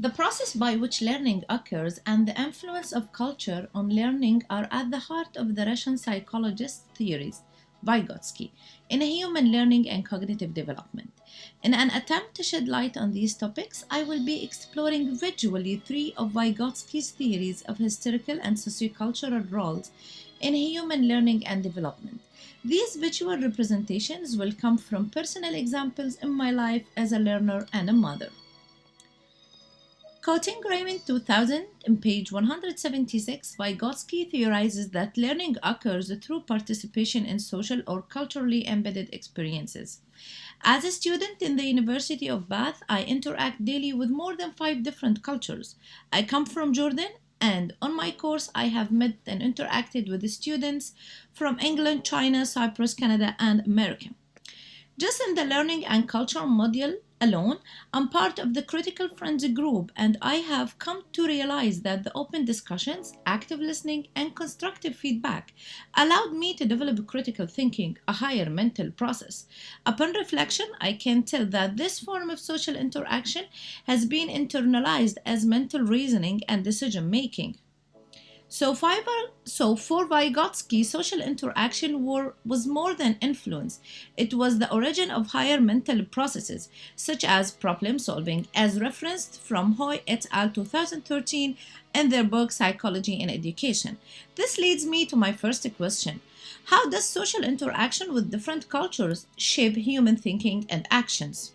The process by which learning occurs and the influence of culture on learning are at the heart of the Russian psychologist theories, Vygotsky, in human learning and cognitive development. In an attempt to shed light on these topics, I will be exploring visually three of Vygotsky's theories of historical and sociocultural roles in human learning and development. These visual representations will come from personal examples in my life as a learner and a mother. Quoting Raymond 2000 in page 176, Vygotsky theorizes that learning occurs through participation in social or culturally embedded experiences. As a student in the University of Bath, I interact daily with more than 5 different cultures. I come from Jordan, and on my course, I have met and interacted with students from England, China, Cyprus, Canada, and America. Just in the learning and culture module alone, I'm part of the critical friends group, and I have come to realize that the open discussions, active listening, and constructive feedback allowed me to develop critical thinking, a higher mental process. Upon reflection, I can tell that this form of social interaction has been internalized as mental reasoning and decision making. So for Vygotsky, social interaction was more than influence. It was the origin of higher mental processes, such as problem solving, as referenced from Hoy et al. 2013 in their book Psychology in Education. This leads me to my first question. How does social interaction with different cultures shape human thinking and actions?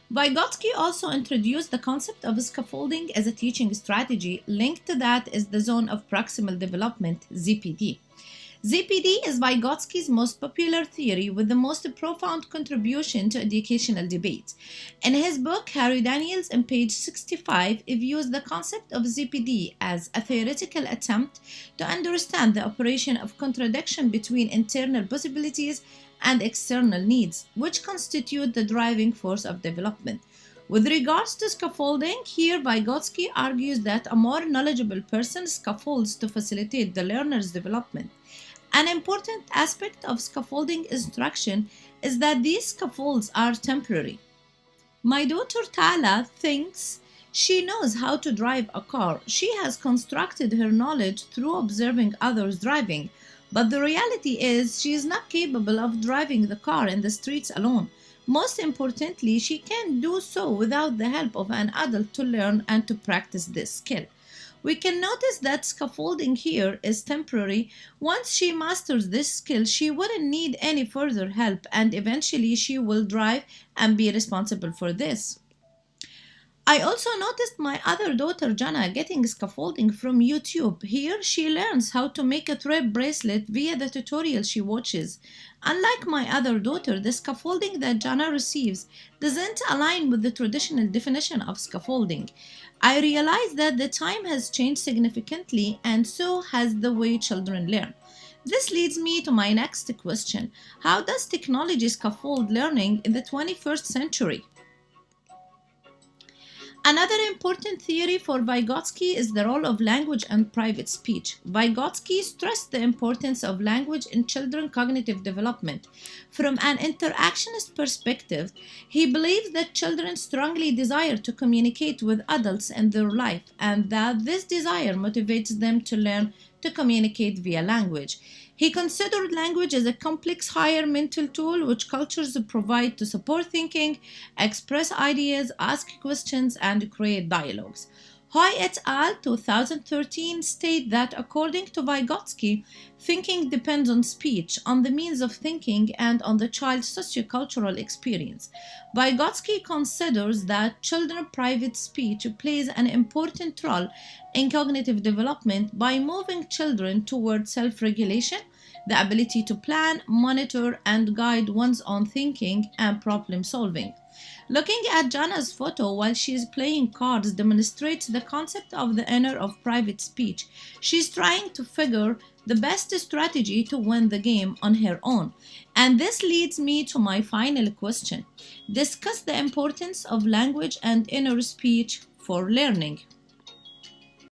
Vygotsky also introduced the concept of scaffolding as a teaching strategy. Linked to that is the zone of proximal development, ZPD. ZPD is Vygotsky's most popular theory with the most profound contribution to educational debate. In his book, Harry Daniels, on page 65, he views the concept of ZPD as a theoretical attempt to understand the operation of contradiction between internal possibilities and external needs, which constitute the driving force of development. With regards to scaffolding, here Vygotsky argues that a more knowledgeable person scaffolds to facilitate the learner's development. An important aspect of scaffolding instruction is that these scaffolds are temporary. My daughter Tala thinks she knows how to drive a car. She has constructed her knowledge through observing others driving. But the reality is she is not capable of driving the car in the streets alone. Most importantly, she can't do so without the help of an adult to learn and to practice this skill. We can notice that scaffolding here is temporary. Once she masters this skill, she wouldn't need any further help, and eventually she will drive and be responsible for this. I also noticed my other daughter Jana getting scaffolding from YouTube. Here she learns how to make a thread bracelet via the tutorial she watches. Unlike my other daughter, the scaffolding that Jana receives doesn't align with the traditional definition of scaffolding. I realize that the time has changed significantly, and so has the way children learn. This leads me to my next question. How does technology scaffold learning in the 21st century? Another important theory for Vygotsky is the role of language and private speech. Vygotsky stressed the importance of language in children's cognitive development. From an interactionist perspective, he believes that children strongly desire to communicate with adults in their life, and that this desire motivates them to learn to communicate via language. He considered language as a complex higher mental tool which cultures provide to support thinking, express ideas, ask questions, and create dialogues. Hoy et al. 2013 state that according to Vygotsky, thinking depends on speech, on the means of thinking, and on the child's sociocultural experience. Vygotsky considers that children's private speech plays an important role in cognitive development by moving children toward self-regulation, the ability to plan, monitor, and guide one's own thinking and problem solving. Looking at Jana's photo while she is playing cards demonstrates the concept of the inner of private speech. She's trying to figure the best strategy to win the game on her own. And this leads me to my final question. Discuss the importance of language and inner speech for learning.